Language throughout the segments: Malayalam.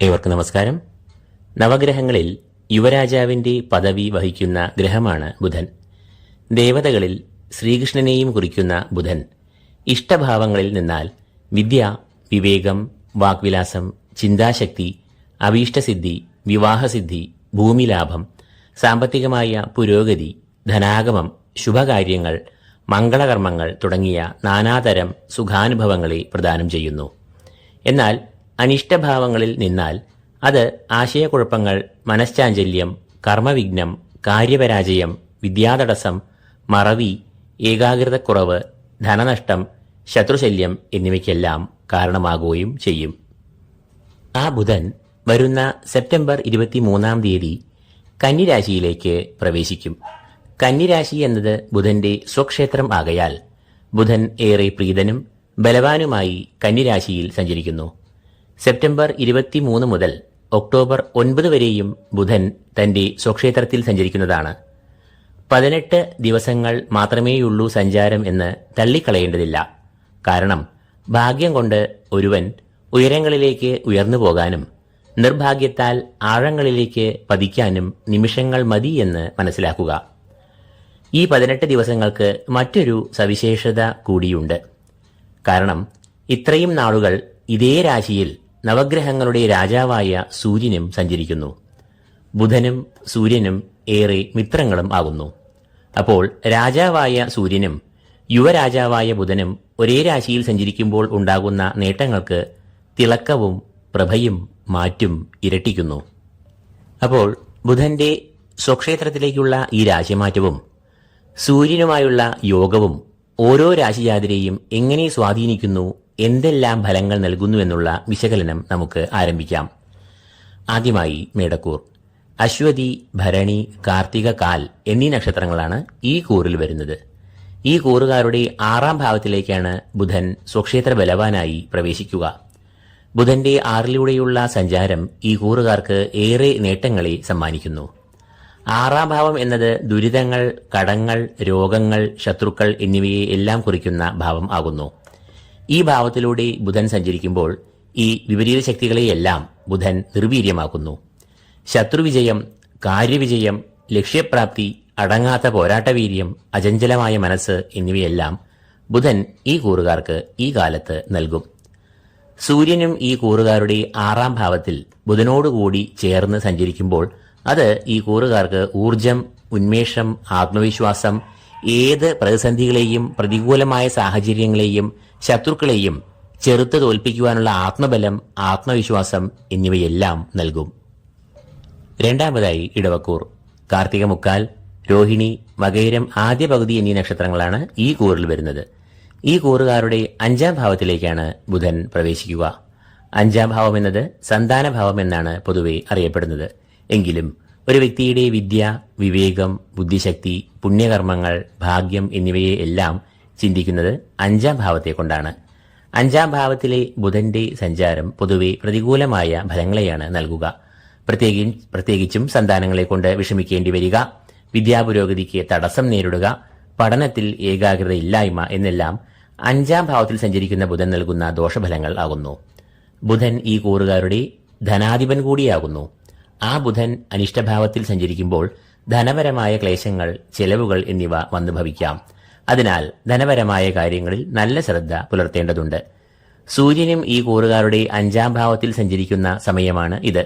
ഏവർക്കും നമസ്കാരം. നവഗ്രഹങ്ങളിൽ യുവരാജാവിന്റെ പദവി വഹിക്കുന്ന ഗ്രഹമാണ് ബുധൻ. ദേവതകളിൽ ശ്രീകൃഷ്ണനെയും കുറിക്കുന്ന ബുധൻ ഇഷ്ടഭാവങ്ങളിൽ നിന്നാൽ വിദ്യ, വിവേകം, വാഗ്വിലാസം, ചിന്താശക്തി, അഭീഷ്ടസിദ്ധി, വിവാഹസിദ്ധി, ഭൂമിലാഭം, സാമ്പത്തികമായ പുരോഗതി, ധനാഗമം, ശുഭകാര്യങ്ങൾ, മംഗളകർമ്മങ്ങൾ തുടങ്ങിയ നാനാതരം സുഖാനുഭവങ്ങളെ പ്രദാനം ചെയ്യുന്നു. എന്നാൽ അനിഷ്ടഭാവങ്ങളിൽ നിന്നാൽ അത് ആശയക്കുഴപ്പങ്ങൾ, മനഃശാഞ്ചല്യം, കർമ്മവിഘ്നം, കാര്യപരാജയം, വിദ്യാതടസ്സം, മറവി, ഏകാഗ്രതക്കുറവ്, ധനനഷ്ടം, ശത്രുശല്യം എന്നിവയ്ക്കെല്ലാം കാരണമാകുകയും ചെയ്യും. ആ ബുധൻ വരുന്ന സെപ്റ്റംബർ 23 കന്നിരാശിയിലേക്ക് പ്രവേശിക്കും. കന്നിരാശി എന്നത് ബുധന്റെ സ്വക്ഷേത്രം ആകയാൽ ബുധൻ ഏറെ പ്രീതനും ബലവാനുമായി കന്നിരാശിയിൽ സഞ്ചരിക്കുന്നു. സെപ്റ്റംബർ 23 മുതൽ ഒക്ടോബർ 9 വരെയും ബുധൻ തന്റെ സ്വക്ഷേത്രത്തിൽ സഞ്ചരിക്കുന്നതാണ്. 18 ദിവസങ്ങൾ മാത്രമേയുള്ളൂ സഞ്ചാരം എന്ന് തള്ളിക്കളയേണ്ടതില്ല. കാരണം ഭാഗ്യം കൊണ്ട് ഒരുവൻ ഉയരങ്ങളിലേക്ക് ഉയർന്നു പോകാനും നിർഭാഗ്യത്താൽ ആഴങ്ങളിലേക്ക് പതിക്കാനും നിമിഷങ്ങൾ മതി എന്ന് മനസ്സിലാക്കുക. ഈ 18 ദിവസങ്ങൾക്ക് മറ്റൊരു സവിശേഷത കൂടിയുണ്ട്. കാരണം ഇത്രയും നാളുകൾ ഇതേ രാശിയിൽ നവഗ്രഹങ്ങളുടെ രാജാവായ സൂര്യനും സഞ്ചരിക്കുന്നു. ബുധനും സൂര്യനും ഏറെ മിത്രങ്ങളും ആകുന്നു. അപ്പോൾ രാജാവായ സൂര്യനും യുവരാജാവായ ബുധനും ഒരേ രാശിയിൽ സഞ്ചരിക്കുമ്പോൾ ഉണ്ടാകുന്ന നേട്ടങ്ങൾക്ക് തിളക്കവും പ്രഭയും മാറ്റും ഇരട്ടിക്കുന്നു. അപ്പോൾ ബുധന്റെ സ്വക്ഷേത്രത്തിലേക്കുള്ള ഈ രാശിമാറ്റവും സൂര്യനുമായുള്ള യോഗവും ഓരോ രാശിജാതരെയും എങ്ങനെ സ്വാധീനിക്കുന്നു, എന്തെല്ലാം ഫലങ്ങൾ നൽകുന്നു എന്നുള്ള വിശകലനം നമുക്ക് ആരംഭിക്കാം. ആദ്യമായി മേടക്കൂർ. അശ്വതി, ഭരണി, കാർത്തിക, കാൽ എന്നീ നക്ഷത്രങ്ങളാണ് ഈ കൂറിൽ വരുന്നത്. ഈ കൂറുകാരുടെ 6ാം ഭാവത്തിലേക്കാണ് ബുധൻ സ്വക്ഷേത്ര ബലവാനായി പ്രവേശിക്കുക. ബുധന്റെ 6ിലൂടെയുള്ള സഞ്ചാരം ഈ കൂറുകാർക്ക് ഏറെ നേട്ടങ്ങളെ സമ്മാനിക്കുന്നു. 6ാം ഭാവം എന്നത് ദുരിതങ്ങൾ, കടങ്ങൾ, രോഗങ്ങൾ, ശത്രുക്കൾ എന്നിവയെ എല്ലാം കുറിക്കുന്ന ഭാവം ആകുന്നു. ഈ ഭാവത്തിലൂടെ ബുധൻ സഞ്ചരിക്കുമ്പോൾ ഈ വിപരീത ശക്തികളെയെല്ലാം ബുധൻ നിർവീര്യമാക്കുന്നു. ശത്രുവിജയം, കാര്യവിജയം, ലക്ഷ്യപ്രാപ്തി, അടങ്ങാത്ത പോരാട്ടവീര്യം, അചഞ്ചലമായ മനസ്സ് എന്നിവയെല്ലാം ബുധൻ ഈ കൂറുകാർക്ക് ഈ കാലത്ത് നൽകും. സൂര്യനും ഈ കൂറുകാരുടെ 6ാം ഭാവത്തിൽ ബുധനോടുകൂടി ചേർന്ന് സഞ്ചരിക്കുമ്പോൾ അത് ഈ കൂറുകാർക്ക് ഊർജം, ഉന്മേഷം, ആത്മവിശ്വാസം, ഏത് പ്രതിസന്ധികളെയും പ്രതികൂലമായ സാഹചര്യങ്ങളെയും ശത്രുക്കളെയും ചെറുത്ത് തോൽപ്പിക്കുവാനുള്ള ആത്മബലം, ആത്മവിശ്വാസം എന്നിവയെല്ലാം നൽകും. രണ്ടാമതായി ഇടവക്കൂർ. കാർത്തിക, മുക്കാൽ, രോഹിണി, മകയിരം ആദ്യ പകുതി എന്നീ നക്ഷത്രങ്ങളാണ് ഈ കൂറിൽ വരുന്നത്. ഈ കൂറുകാരുടെ 5ാം ഭാവത്തിലേക്കാണ് ബുധൻ പ്രവേശിക്കുക. 5ാം ഭാവം എന്നത് സന്താനഭാവം എന്നാണ് പൊതുവെ അറിയപ്പെടുന്നത്. എങ്കിലും ഒരു വ്യക്തിയുടെ വിദ്യ, വിവേകം, ബുദ്ധിശക്തി, പുണ്യകർമ്മങ്ങൾ, ഭാഗ്യം എന്നിവയെ എല്ലാം ചിന്തിക്കുന്നത് 5ാം ഭാവത്തെ കൊണ്ടാണ്. 5ാം ഭാവത്തിലെ ബുധന്റെ സഞ്ചാരം പൊതുവെ പ്രതികൂലമായ ഫലങ്ങളെയാണ് നൽകുക. പ്രത്യേകിച്ചും സന്താനങ്ങളെ കൊണ്ട് വിഷമിക്കേണ്ടി വരിക, വിദ്യാപുരോഗതിക്ക് തടസ്സം നേരിടുക, പഠനത്തിൽ ഏകാഗ്രതയില്ലായ്മ എന്നെല്ലാം 5ാം ഭാവത്തിൽ സഞ്ചരിക്കുന്ന ബുധൻ നൽകുന്ന ദോഷഫലങ്ങൾ ആകുന്നു. ബുധൻ ഈ കൂറുകാരുടെ ധനാധിപൻ കൂടിയാകുന്നു. ആ ബുധൻ അനിഷ്ടഭാവത്തിൽ സഞ്ചരിക്കുമ്പോൾ ധനപരമായ ക്ലേശങ്ങൾ, ചെലവുകൾ എന്നിവ വന്നു ഭവിക്കാം. അതിനാൽ ധനപരമായ കാര്യങ്ങളിൽ നല്ല ശ്രദ്ധ പുലർത്തേണ്ടതുണ്ട്. സൂര്യനും ഈ കൂറുകാരുടെ 5ാം ഭാവത്തിൽ സഞ്ചരിക്കുന്ന സമയമാണ് ഇത്.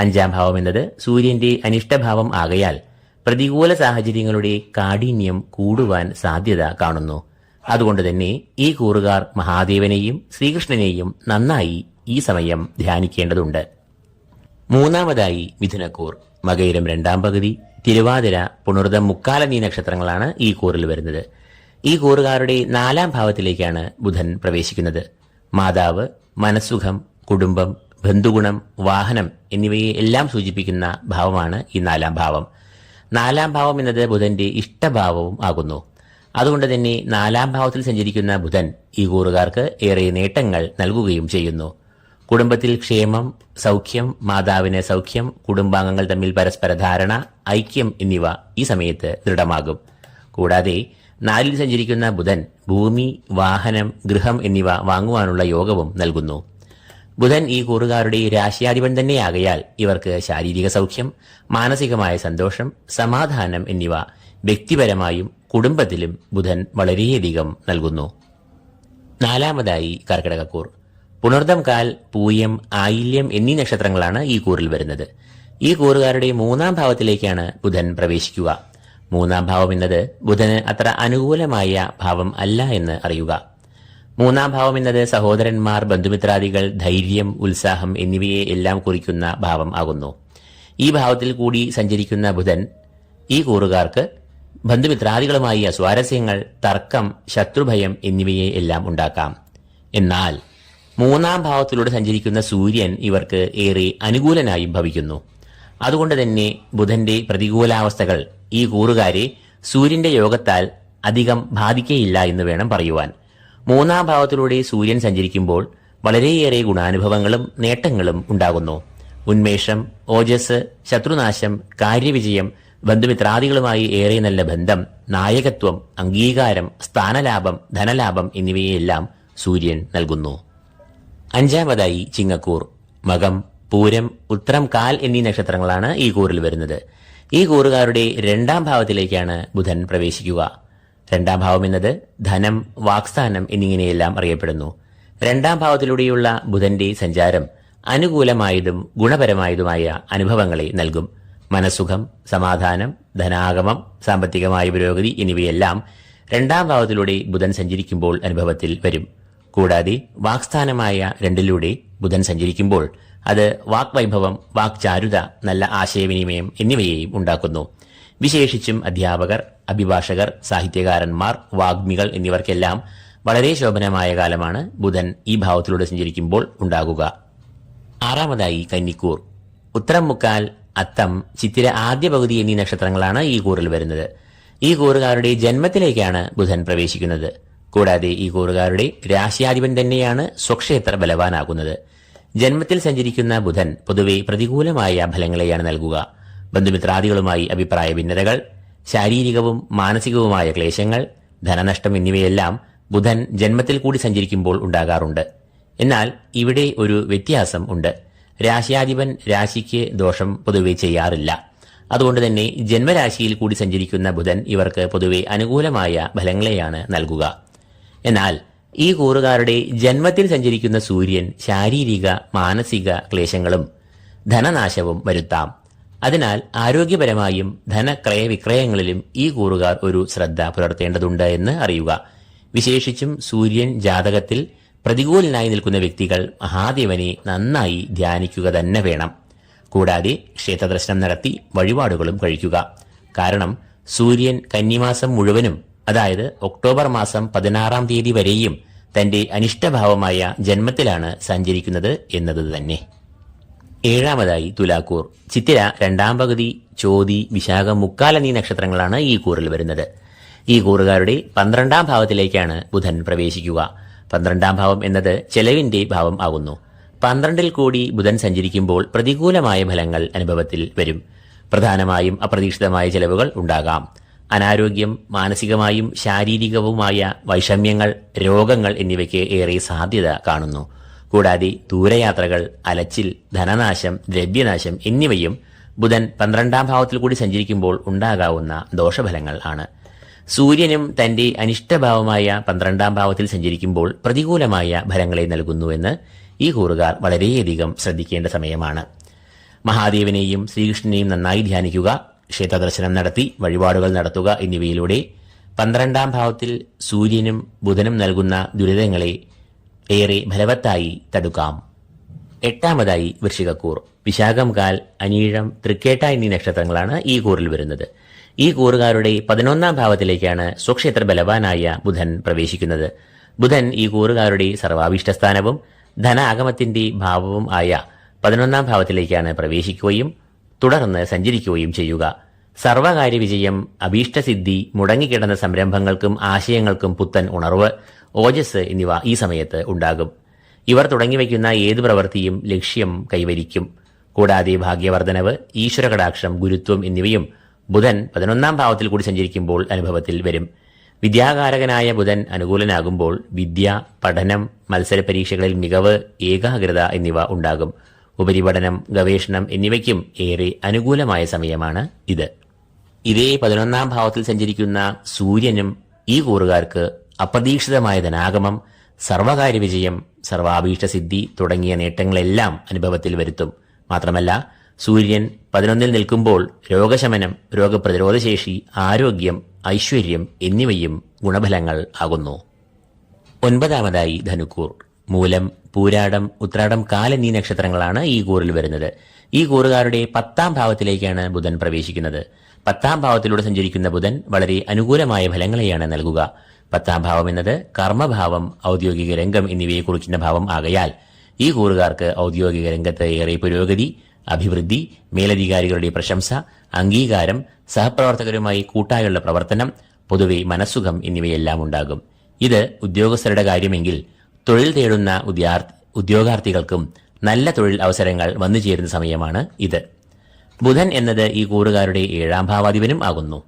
5ാം ഭാവം എന്നത് സൂര്യന്റെ അനിഷ്ടഭാവം ആകയാൽ പ്രതികൂല സാഹചര്യങ്ങളുടെ കാഠിന്യം കൂടുവാൻ സാധ്യത കാണുന്നു. അതുകൊണ്ട് തന്നെ ഈ കൂറുകാർ മഹാദേവനെയും ശ്രീകൃഷ്ണനെയും നന്നായി ഈ സമയം ധ്യാനിക്കേണ്ടതുണ്ട്. മൂന്നാമതായി മിഥുനക്കൂർ. മകയിരം 2ാം പകുതി, തിരുവാതിര, പുണർദം, മുക്കാൽ എന്നീ നക്ഷത്രങ്ങളാണ് ഈ കൂറിൽ വരുന്നത്. ഈ കൂറുകാരുടെ 4ാം ഭാവത്തിലേക്കാണ് ബുധൻ പ്രവേശിക്കുന്നത്. മാതാവ്, മനസ്സുഖം, കുടുംബം, ബന്ധുഗുണം, വാഹനം എന്നിവയെ എല്ലാം സൂചിപ്പിക്കുന്ന ഭാവമാണ് ഈ 4ാം ഭാവം. 4ാം ഭാവം എന്നത് ബുധന്റെ ഇഷ്ടഭാവവും ആകുന്നു. അതുകൊണ്ട് തന്നെ 4ാം ഭാവത്തിൽ സഞ്ചരിക്കുന്ന ബുധൻ ഈ കൂറുകാർക്ക് ഏറെ നേട്ടങ്ങൾ നൽകുകയും ചെയ്യുന്നു. കുടുംബത്തിൽ ക്ഷേമം, സൗഖ്യം, മാതാവിന് സൗഖ്യം, കുടുംബാംഗങ്ങൾ തമ്മിൽ പരസ്പര ധാരണ, ഐക്യം എന്നിവ ഈ സമയത്ത് ദൃഢമാകും. കൂടാതെ 4ൽ സഞ്ചരിക്കുന്ന ബുധൻ ഭൂമി, വാഹനം, ഗൃഹം എന്നിവ വാങ്ങുവാനുള്ള യോഗവും നൽകുന്നു. ബുധൻ ഈ കൂറുകാരുടെ രാശിയാധിപൻ തന്നെയാകയാൽ ഇവർക്ക് ശാരീരിക സൗഖ്യം, മാനസികമായ സന്തോഷം, സമാധാനം എന്നിവ വ്യക്തിപരമായും കുടുംബത്തിലും ബുധൻ വളരെയധികം നൽകുന്നു. നാലാമതായി കർക്കിടകക്കൂർ. പുണർദം കാൽ, പൂയം, ആയില്യം എന്നീ നക്ഷത്രങ്ങളാണ് ഈ കൂറിൽ വരുന്നത്. ഈ കൂറുകാരുടെ 3-ാം ഭാവത്തിലേക്കാണ് ബുധൻ പ്രവേശിക്കുക. 3-ാം ഭാവം എന്നത് ബുധന് അത്ര അനുകൂലമായ ഭാവം അല്ല എന്ന് അറിയുക. 3-ാം ഭാവം എന്നത് സഹോദരന്മാർ, ബന്ധുമിത്രാദികൾ, ധൈര്യം, ഉത്സാഹം എന്നിവയെ എല്ലാം കുറിക്കുന്ന ഭാവം ആകുന്നു. ഈ ഭാവത്തിൽ കൂടി സഞ്ചരിക്കുന്ന ബുധൻ ഈ കൂറുകാർക്ക് ബന്ധുമിത്രാദികളുമായി അസ്വാരസ്യങ്ങൾ, തർക്കം, ശത്രുഭയം എന്നിവയെ എല്ലാം ഉണ്ടാക്കാം. എന്നാൽ 3-ാം ഭാവത്തിലൂടെ സഞ്ചരിക്കുന്ന സൂര്യൻ ഇവർക്ക് ഏറെ അനുകൂലനായും ഭവിക്കുന്നു. അതുകൊണ്ട് തന്നെ ബുധന്റെ പ്രതികൂലാവസ്ഥകൾ ഈ കൂറുകാരെ സൂര്യന്റെ യോഗത്താൽ അധികം ബാധിക്കയില്ല എന്ന് വേണം പറയുവാൻ. 3-ാം ഭാവത്തിലൂടെ സൂര്യൻ സഞ്ചരിക്കുമ്പോൾ വളരെയേറെ ഗുണാനുഭവങ്ങളും നേട്ടങ്ങളും ഉണ്ടാകുന്നു. ഉന്മേഷം, ഓജസ്, ശത്രുനാശം, കാര്യവിജയം, ബന്ധുമിത്രാദികളുമായി ഏറെ നല്ല ബന്ധം, നായകത്വം, അംഗീകാരം, സ്ഥാനലാഭം, ധനലാഭം എന്നിവയെല്ലാം സൂര്യൻ നൽകുന്നു. 5-ാമതായി ചിങ്ങക്കൂർ. മകം, പൂരം, ഉത്രം, കാൽ എന്നീ നക്ഷത്രങ്ങളാണ് ഈ കൂറിൽ വരുന്നത്. ഈ കൂറുകാരുടെ 2-ാം ഭാവത്തിലേക്കാണ് ബുധൻ പ്രവേശിക്കുക. 2-ാം ഭാവം എന്നത് ധനം, വാക്സ്ഥാനം എന്നിങ്ങനെയെല്ലാം അറിയപ്പെടുന്നു. 2-ാം ഭാവത്തിലൂടെയുള്ള ബുധന്റെ സഞ്ചാരം അനുകൂലമായതും ഗുണപരമായതുമായ അനുഭവങ്ങളെ നൽകും. മനസ്സുഖം, സമാധാനം, ധനാഗമം, സാമ്പത്തികമായ പുരോഗതി എന്നിവയെല്ലാം 2-ാം ഭാവത്തിലൂടെ ബുധൻ സഞ്ചരിക്കുമ്പോൾ അനുഭവത്തിൽ വരും. കൂടാതെ വാക്സ്ഥാനമായ 2-ലൂടെ ബുധൻ സഞ്ചരിക്കുമ്പോൾ അത് വാക്വൈഭവം, വാക്ചാരുത, നല്ല ആശയവിനിമയം എന്നിവയെയും ഉണ്ടാക്കുന്നു. വിശേഷിച്ചും അധ്യാപകർ, അഭിഭാഷകർ, സാഹിത്യകാരന്മാർ, വാഗ്മികൾ എന്നിവർക്കെല്ലാം വളരെ ശോഭനമായ കാലമാണ് ബുധൻ ഈ ഭാവത്തിലൂടെ സഞ്ചരിക്കുമ്പോൾ ഉണ്ടാകുക. 6-ാമതായി കന്നിക്കൂർ. ഉത്തരം മുക്കാൽ, അത്തം, ചിത്തിര ആദ്യ പകുതി എന്നീ നക്ഷത്രങ്ങളാണ് ഈ കൂറിൽ വരുന്നത്. ഈ കൂറുകാരുടെ ജന്മത്തിലേക്കാണ് ബുധൻ പ്രവേശിക്കുന്നത്. കൂടാതെ ഈ കൂറുകാരുടെ രാശിയാധിപൻ തന്നെയാണ് സ്വക്ഷേത്ര ബലവാനാകുന്നത്. ജന്മത്തിൽ സഞ്ചരിക്കുന്ന ബുധൻ പൊതുവെ പ്രതികൂലമായ ഫലങ്ങളെയാണ് നൽകുക. ബന്ധുമിത്രാദികളുമായി അഭിപ്രായ ഭിന്നതകൾ, ശാരീരികവും മാനസികവുമായ ക്ലേശങ്ങൾ, ധനനഷ്ടം എന്നിവയെല്ലാം ബുധൻ ജന്മത്തിൽ കൂടി സഞ്ചരിക്കുമ്പോൾ ഉണ്ടാകാറുണ്ട്. എന്നാൽ ഇവിടെ ഒരു വ്യത്യാസം ഉണ്ട്. രാശിയാധിപൻ രാശിക്ക് ദോഷം പൊതുവെ ചെയ്യാറില്ല. അതുകൊണ്ട് തന്നെ ജന്മരാശിയിൽ കൂടി സഞ്ചരിക്കുന്ന ബുധൻ ഇവർക്ക് പൊതുവെ അനുകൂലമായ ഫലങ്ങളെയാണ് നൽകുക. എന്നാൽ ഈ കൂറുകാരുടെ ജന്മത്തിൽ സഞ്ചരിക്കുന്ന സൂര്യൻ ശാരീരിക, മാനസിക ക്ലേശങ്ങളും ധനനാശവും വരുത്താം. അതിനാൽ ആരോഗ്യപരമായും ധനക്രയവിക്രയങ്ങളിലും ഈ കൂറുകാർ ഒരു ശ്രദ്ധ പുലർത്തേണ്ടതുണ്ട് എന്ന് അറിയുക. വിശേഷിച്ചും സൂര്യൻ ജാതകത്തിൽ പ്രതികൂലനായി നിൽക്കുന്ന വ്യക്തികൾ മഹാദേവനെ നന്നായി ധ്യാനിക്കുക തന്നെ വേണം. കൂടാതെ ക്ഷേത്രദർശനം നടത്തി വഴിപാടുകളും കഴിക്കുക. കാരണം സൂര്യൻ കന്നിമാസം മുഴുവനും, അതായത് ഒക്ടോബർ മാസം 16-ാം തീയതി വരെയും തന്റെ അനിഷ്ടഭാവമായ ജന്മത്തിലാണ് സഞ്ചരിക്കുന്നത് എന്നത് തന്നെ. 7-ാമതായി തുലാക്കൂർ. ചിത്തിര 2-ാം പകുതി, ചോതി, വിശാഖം, മുക്കാൽ എന്നീ നക്ഷത്രങ്ങളാണ് ഈ കൂറിൽ വരുന്നത്. ഈ കൂറുകാരുടെ 12-ാം ഭാവത്തിലേക്കാണ് ബുധൻ പ്രവേശിക്കുക. 12-ാം ഭാവം എന്നത് ചെലവിന്റെ ഭാവം ആകുന്നു. 12-ൽ കൂടി ബുധൻ സഞ്ചരിക്കുമ്പോൾ പ്രതികൂലമായ ഫലങ്ങൾ അനുഭവത്തിൽ വരും. പ്രധാനമായും അപ്രതീക്ഷിതമായ ചെലവുകൾ ഉണ്ടാകാം. അനാരോഗ്യം, മാനസികമായും ശാരീരികവുമായ വൈഷമ്യങ്ങൾ, രോഗങ്ങൾ എന്നിവയ്ക്ക് ഏറെ സാധ്യത കാണുന്നു. കൂടാതെ ദൂരയാത്രകൾ, അലച്ചിൽ, ധനനാശം, ദ്രവ്യനാശം എന്നിവയും ബുധൻ 12-ാം ഭാവത്തിൽ കൂടി സഞ്ചരിക്കുമ്പോൾ ഉണ്ടാകാവുന്ന ദോഷഫലങ്ങൾ ആണ്. സൂര്യനും തന്റെ അനിഷ്ടഭാവമായ 12-ാം ഭാവത്തിൽ സഞ്ചരിക്കുമ്പോൾ പ്രതികൂലമായ ഫലങ്ങളെ നൽകുന്നുവെന്ന് ഈ കൂറുകാർ വളരെയധികം ശ്രദ്ധിക്കേണ്ട സമയമാണ്. മഹാദേവനെയും ശ്രീകൃഷ്ണനെയും നന്നായി ധ്യാനിക്കുക, ക്ഷേത്രദർശനം നടത്തി വഴിപാടുകൾ നടത്തുക എന്നിവയിലൂടെ 12-ാം ഭാവത്തിൽ സൂര്യനും ബുധനും നൽകുന്ന ദുരിതങ്ങളെ ഏറെ ഫലവത്തായി തടുക്കാം. 8-ാമതായി വൃശ്ചികക്കൂർ. വിശാഖം, കാൽ, അനീഴം, തൃക്കേട്ട എന്നീ നക്ഷത്രങ്ങളാണ് ഈ കൂറിൽ വരുന്നത്. ഈ കൂറുകാരുടെ 11-ാം ഭാവത്തിലേക്കാണ് സ്വക്ഷേത്ര ബലവാനായ ബുധൻ പ്രവേശിക്കുന്നത്. ബുധൻ ഈ കൂറുകാരുടെ സർവാഭീഷ്ടസ്ഥാനവും ധനാഗമത്തിന്റെ ഭാവവും ആയ 11-ാം ഭാവത്തിലേക്കാണ് പ്രവേശിക്കുകയും തുടർന്ന് സഞ്ചരിക്കുകയും ചെയ്യുക. സർവകാര്യ വിജയം, അഭീഷ്ടസിദ്ധി, മുടങ്ങിക്കിടന്ന സംരംഭങ്ങൾക്കും ആശയങ്ങൾക്കും പുത്തൻ ഉണർവ്, ഓജസ് എന്നിവ ഈ സമയത്ത് ഉണ്ടാകും. ഇവർ തുടങ്ങിവയ്ക്കുന്ന ഏതു പ്രവൃത്തിയും ലക്ഷ്യം കൈവരിക്കും. കൂടാതെ ഭാഗ്യവർദ്ധനവ്, ഈശ്വരകടാക്ഷം, ഗുരുത്വം എന്നിവയും ബുധൻ 11-ാം ഭാവത്തിൽ കൂടി സഞ്ചരിക്കുമ്പോൾ അനുഭവത്തിൽ വരും. വിദ്യാകാരകനായ ബുധൻ അനുകൂലനാകുമ്പോൾ വിദ്യ, പഠനം, മത്സര പരീക്ഷകളിൽ മികവ്, ഏകാഗ്രത എന്നിവ ഉണ്ടാകും. ഉപരിപഠനം, ഗവേഷണം എന്നിവയ്ക്കും ഏറെ അനുകൂലമായ സമയമാണ് ഇത്. ഇതേ 11ാം ഭാവത്തിൽ സഞ്ചരിക്കുന്ന സൂര്യനും ഈ കൂറുകാർക്ക് അപ്രതീക്ഷിതമായ ധനാഗമം, സർവകാര്യ വിജയം, സർവാഭീഷ്ടസിദ്ധി തുടങ്ങിയ നേട്ടങ്ങളെല്ലാം അനുഭവത്തിൽ വരുത്തും. മാത്രമല്ല, സൂര്യൻ 11ൽ നിൽക്കുമ്പോൾ രോഗശമനം, രോഗപ്രതിരോധശേഷി, ആരോഗ്യം, ഐശ്വര്യം എന്നിവയും ഗുണഫലങ്ങൾ ആകുന്നു. 9ാമതായി ധനുക്കൂർ. മൂലം, പൂരാടം, ഉത്രാടം, കാൽ എന്നീ നക്ഷത്രങ്ങളാണ് ഈ കൂറിൽ വരുന്നത്. ഈ കൂറുകാരുടെ 10ാം ഭാവത്തിലേക്കാണ് ബുധൻ പ്രവേശിക്കുന്നത്. 10ാം ഭാവത്തിലൂടെ സഞ്ചരിക്കുന്ന ബുധൻ വളരെ അനുകൂലമായ ഫലങ്ങളെയാണ് നൽകുക. 10ാം ഭാവം എന്നത് കർമ്മഭാവം, ഔദ്യോഗിക രംഗം എന്നിവയെ കുറിക്കുന്ന ഭാവം ആകയാൽ ഈ കൂറുകാർക്ക് ഔദ്യോഗിക രംഗത്ത് ഏറെ പുരോഗതി, അഭിവൃദ്ധി, മേലധികാരികളുടെ പ്രശംസ, അംഗീകാരം, സഹപ്രവർത്തകരുമായി കൂട്ടായുള്ള പ്രവർത്തനം, പൊതുവെ മനസ്സുഖം എന്നിവയെല്ലാം ഉണ്ടാകും. ഇത് ഉദ്യോഗസ്ഥരുടെ കാര്യമെങ്കിൽ തൊഴിൽ തേടുന്ന ഉദ്യോഗാർത്ഥികൾക്കും നല്ല തൊഴിൽ അവസരങ്ങൾ വന്നു ചേരുന്ന സമയമാണ് ഇത്. ബുധൻ എന്നത് ഈ കൂറുകാരുടെ 7ാം ഭാവാധിപനും ആകുന്നു.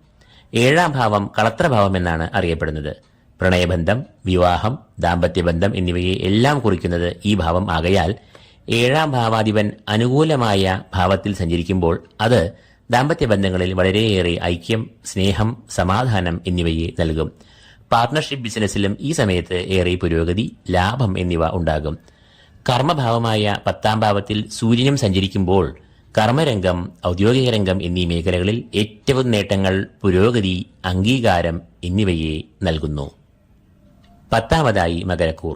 7ാം ഭാവം കളത്രഭാവം എന്നാണ് അറിയപ്പെടുന്നത്. പ്രണയബന്ധം, വിവാഹം, ദാമ്പത്യബന്ധം എന്നിവയെ എല്ലാം കുറിക്കുന്നത് ഈ ഭാവം ആകയാൽ 7ാം ഭാവാധിപൻ അനുകൂലമായ ഭാവത്തിൽ സഞ്ചരിക്കുമ്പോൾ അത് ദാമ്പത്യബന്ധങ്ങളിൽ വളരെയേറെ ഐക്യം, സ്നേഹം, സമാധാനം എന്നിവയെ നൽകും. പാർട്ണർഷിപ്പ് ബിസിനസ്സിലും ഈ സമയത്ത് ഏറെ പുരോഗതി, ലാഭം എന്നിവ ഉണ്ടാകും. കർമ്മഭാവമായ 10ാം ഭാവത്തിൽ സൂര്യനും സഞ്ചരിക്കുമ്പോൾ കർമ്മരംഗം, ഔദ്യോഗിക രംഗം എന്നീ മേഖലകളിൽ ഏറ്റവും നേട്ടങ്ങൾ, പുരോഗതി, അംഗീകാരം എന്നിവയെ നൽകുന്നു. 10ാമതായി മകരക്കൂർ.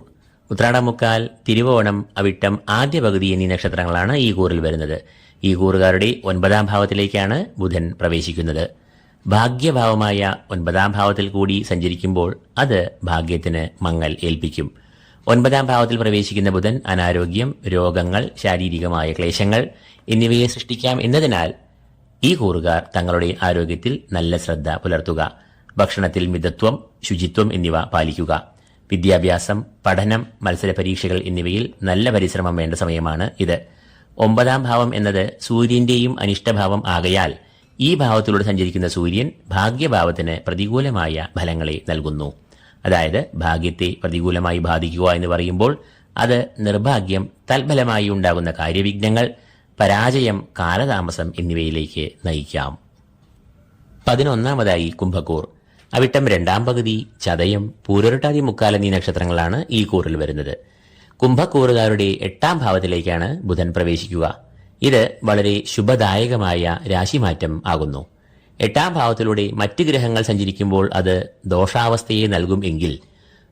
ഉത്രാടമുക്കാൽ, തിരുവോണം, അവിട്ടം, ആദ്യ പകുതി എന്നീ നക്ഷത്രങ്ങളാണ് ഈ കൂറിൽ വരുന്നത്. ഈ കൂറുകാരുടെ 9ാം ഭാവത്തിലേക്കാണ് ബുധൻ പ്രവേശിക്കുന്നത്. ഭാഗ്യഭാവമായ 9ാം ഭാവത്തിൽ കൂടി സഞ്ചരിക്കുമ്പോൾ അത് ഭാഗ്യത്തിന് മങ്ങൽ ഏൽപ്പിക്കും. 9ാം ഭാവത്തിൽ പ്രവേശിക്കുന്ന ബുധൻ അനാരോഗ്യം, രോഗങ്ങൾ, ശാരീരികമായ ക്ലേശങ്ങൾ എന്നിവയെ സൃഷ്ടിക്കാം എന്നതിനാൽ ഈ കൂറുകാർ തങ്ങളുടെ ആരോഗ്യത്തിൽ നല്ല ശ്രദ്ധ പുലർത്തുക. ഭക്ഷണത്തിൽ മിതത്വം, ശുചിത്വം എന്നിവ പാലിക്കുക. വിദ്യാഭ്യാസം, പഠനം, മത്സര പരീക്ഷകൾ എന്നിവയിൽ നല്ല പരിശ്രമം വേണ്ട സമയമാണ് ഇത്. 9ാം ഭാവം എന്നത് സൂര്യന്റെയും അനിഷ്ടഭാവം ആകയാൽ ഈ ഭാവത്തിലൂടെ സഞ്ചരിക്കുന്ന സൂര്യൻ ഭാഗ്യഭാവത്തിന് പ്രതികൂലമായ ഫലങ്ങളെ നൽകുന്നു. അതായത് ഭാഗ്യത്തെ പ്രതികൂലമായി ബാധിക്കുക എന്ന് പറയുമ്പോൾ അത് നിർഭാഗ്യം, തൽഫലമായി ഉണ്ടാകുന്ന കാര്യവിഘ്നങ്ങൾ, പരാജയം, കാലതാമസം എന്നിവയിലേക്ക് നയിക്കാം. 11ാമതായി കുംഭക്കൂർ. അവിട്ടം 2ാം പകുതി, ചതയം, പൂരൊരുട്ടാതി, മുക്കാൽ എന്നീ നക്ഷത്രങ്ങളാണ് ഈ കൂറിൽ വരുന്നത്. കുംഭക്കൂറുകാരുടെ 8ാം ഭാവത്തിലേക്കാണ് ബുധൻ പ്രവേശിക്കുക. ഇത് വളരെ ശുഭദായകമായ രാശിമാറ്റം ആകുന്നു. 8ാം ഭാവത്തിലൂടെ മറ്റ് ഗ്രഹങ്ങൾ സഞ്ചരിക്കുമ്പോൾ അത് ദോഷാവസ്ഥയെ നൽകും എങ്കിൽ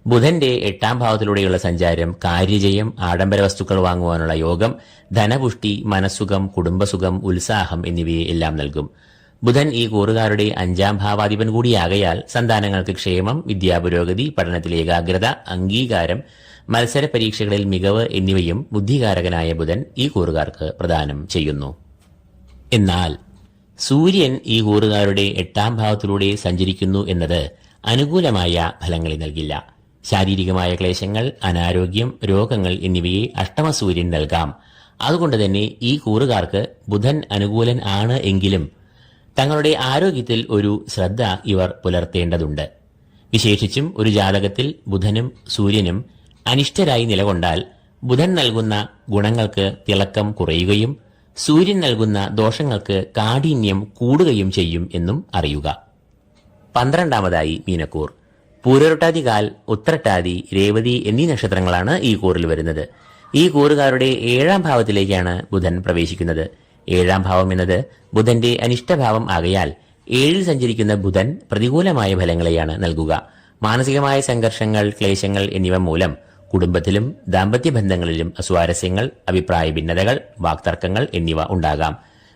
ബുധന്റെ 8ാം ഭാവത്തിലൂടെയുള്ള സഞ്ചാരം കാര്യജയം, ആഡംബര വസ്തുക്കൾ വാങ്ങുവാനുള്ള യോഗം, ധനപുഷ്ടി, മനസ്സുഖം, കുടുംബസുഖം, ഉത്സാഹം എന്നിവയെ എല്ലാം നൽകും. ബുധൻ ഈ കൂറുകാരുടെ 5ാം ഭാവാധിപൻ കൂടിയാകയാൽ സന്താനങ്ങൾക്ക് ക്ഷേമം, വിദ്യാപുരോഗതി, പഠനത്തിലെ ഏകാഗ്രത, അംഗീകാരം, മത്സര പരീക്ഷകളിൽ മികവ് എന്നിവയും ബുദ്ധികാരകനായ ബുധൻ ഈ കൂറുകാർക്ക് പ്രദാനം ചെയ്യുന്നു. എന്നാൽ സൂര്യൻ ഈ കൂറുകാരുടെ 8ാം ഭാവത്തിലൂടെ സഞ്ചരിക്കുന്നു എന്നത് അനുകൂലമായ ഫലങ്ങളെ നൽകില്ല. ശാരീരികമായ ക്ലേശങ്ങൾ, അനാരോഗ്യം, രോഗങ്ങൾ എന്നിവയെ അഷ്ടമസൂര്യൻ നൽകാം. അതുകൊണ്ട് തന്നെ ഈ കൂറുകാർക്ക് ബുധൻ അനുകൂലൻ ആണ് എങ്കിലും തങ്ങളുടെ ആരോഗ്യത്തിൽ ഒരു ശ്രദ്ധ ഇവർ പുലർത്തേണ്ടതുണ്ട്. വിശേഷിച്ചും ഒരു ജാതകത്തിൽ ബുധനും സൂര്യനും അനിഷ്ടരായി നിലകൊണ്ടാൽ ബുധൻ നൽകുന്ന ഗുണങ്ങൾക്ക് തിളക്കം കുറയുകയും സൂര്യൻ നൽകുന്ന ദോഷങ്ങൾക്ക് കാഠിന്യം കൂടുകയും ചെയ്യും എന്നും അറിയുക. 12ാമതായി മീനക്കൂർ. പൂരൊരുട്ടാതി കാൽ, ഉത്രട്ടാതി, രേവതി എന്നീ നക്ഷത്രങ്ങളാണ് ഈ കൂറിൽ വരുന്നത്. ഈ കൂറുകാരുടെ 7ാം ഭാവത്തിലേക്കാണ് ബുധൻ പ്രവേശിക്കുന്നത്. 7ാം ഭാവം എന്നത് ബുധന്റെ അനിഷ്ടഭാവം ആകയാൽ 7ൽ സഞ്ചരിക്കുന്ന ബുധൻ പ്രതികൂലമായ ഫലങ്ങളെയാണ് നൽകുക. മാനസികമായ സംഘർഷങ്ങൾ, ക്ലേശങ്ങൾ എന്നിവ മൂലം കുടുംബത്തിലും ദാമ്പത്യ ബന്ധങ്ങളിലും അസ്വാരസ്യങ്ങൾ, അഭിപ്രായ ഭിന്നതകൾ, വാക്തർക്കങ്ങൾ എന്നിവ ഉണ്ടാകാം.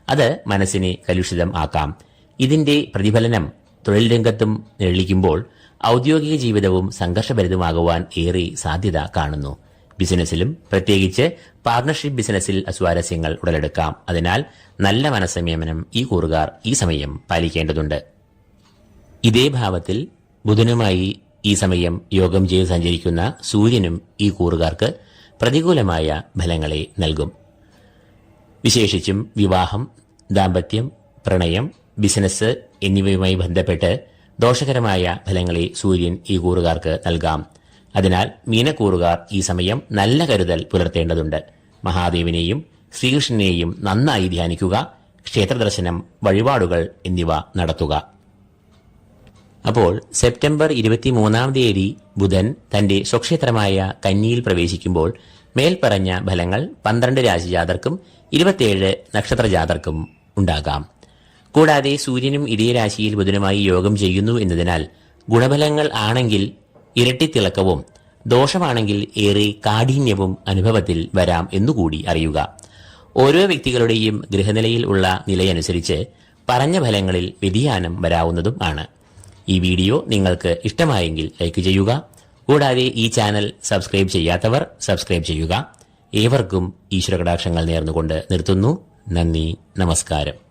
അത് മനസ്സിനെ കലുഷിതം ആക്കാം. ഇതിന്റെ പ്രതിഫലനം തൊഴിൽ രംഗത്തും നിഴലിക്കുമ്പോൾ ഔദ്യോഗിക ജീവിതവും സംഘർഷഭരിതമാകുവാൻ ഏറെ സാധ്യത കാണുന്നു. ബിസിനസ്സിലും പ്രത്യേകിച്ച് പാർട്ണർഷിപ്പ് ബിസിനസ്സിൽ അസ്വാരസ്യങ്ങൾ ഉടലെടുക്കാം. അതിനാൽ നല്ല മനസ്സംയമനം ഈ കൂറുകാർ ഈ സമയം പാലിക്കേണ്ടതുണ്ട്. ഇതേ ഭാവത്തിൽ ബുധനുമായി ഈ സമയം യോഗം ചെയ്ത് സഞ്ചരിക്കുന്ന സൂര്യനും ഈ കൂറുകാർക്ക് പ്രതികൂലമായ ഫലങ്ങളെ നൽകും. വിശേഷിച്ചും വിവാഹം, ദാമ്പത്യം, പ്രണയം, ബിസിനസ് എന്നിവയുമായി ബന്ധപ്പെട്ട് ദോഷകരമായ ഫലങ്ങളെ സൂര്യൻ ഈ കൂറുകാർക്ക് നൽകാം. അതിനാൽ മീനക്കൂറുകാർ ഈ സമയം നല്ല കരുതൽ പുലർത്തേണ്ടതുണ്ട്. മഹാദേവനെയും ശ്രീകൃഷ്ണനെയും നന്നായി ധ്യാനിക്കുക, ക്ഷേത്രദർശനം, വഴിപാടുകൾ എന്നിവ നടത്തുക. അപ്പോൾ സെപ്റ്റംബർ 23 തീയതി ബുധൻ തന്റെ സ്വക്ഷേത്രമായ കന്നിയിൽ പ്രവേശിക്കുമ്പോൾ മേൽപ്പറഞ്ഞ ഫലങ്ങൾ 12 രാശിജാതർക്കും 27 നക്ഷത്രജാതർക്കും ഉണ്ടാകാം. കൂടാതെ സൂര്യനും ഇതേ രാശിയിൽ ബുധനുമായി യോഗം ചെയ്യുന്നു എന്നതിനാൽ ഗുണഫലങ്ങൾ ആണെങ്കിൽ ഇരട്ടിത്തിളക്കവും ദോഷമാണെങ്കിൽ ഏറെ കാഠിന്യവും അനുഭവത്തിൽ വരാം എന്നുകൂടി അറിയുക. ഓരോ വ്യക്തികളുടെയും ഗൃഹനിലയിൽ ഉള്ള നിലയനുസരിച്ച് പറഞ്ഞ ഫലങ്ങളിൽ വ്യതിയാനം വരാവുന്നതും ആണ്. ഈ വീഡിയോ നിങ്ങൾക്ക് ഇഷ്ടമായെങ്കിൽ ലൈക്ക് ചെയ്യുക. കൂടാതെ ഈ ചാനൽ സബ്സ്ക്രൈബ് ചെയ്യാത്തവർ സബ്സ്ക്രൈബ് ചെയ്യുക. ഏവർക്കും ഈശ്വരകടാക്ഷങ്ങൾ നേർന്നുകൊണ്ട് നിർത്തുന്നു. നന്ദി, നമസ്കാരം.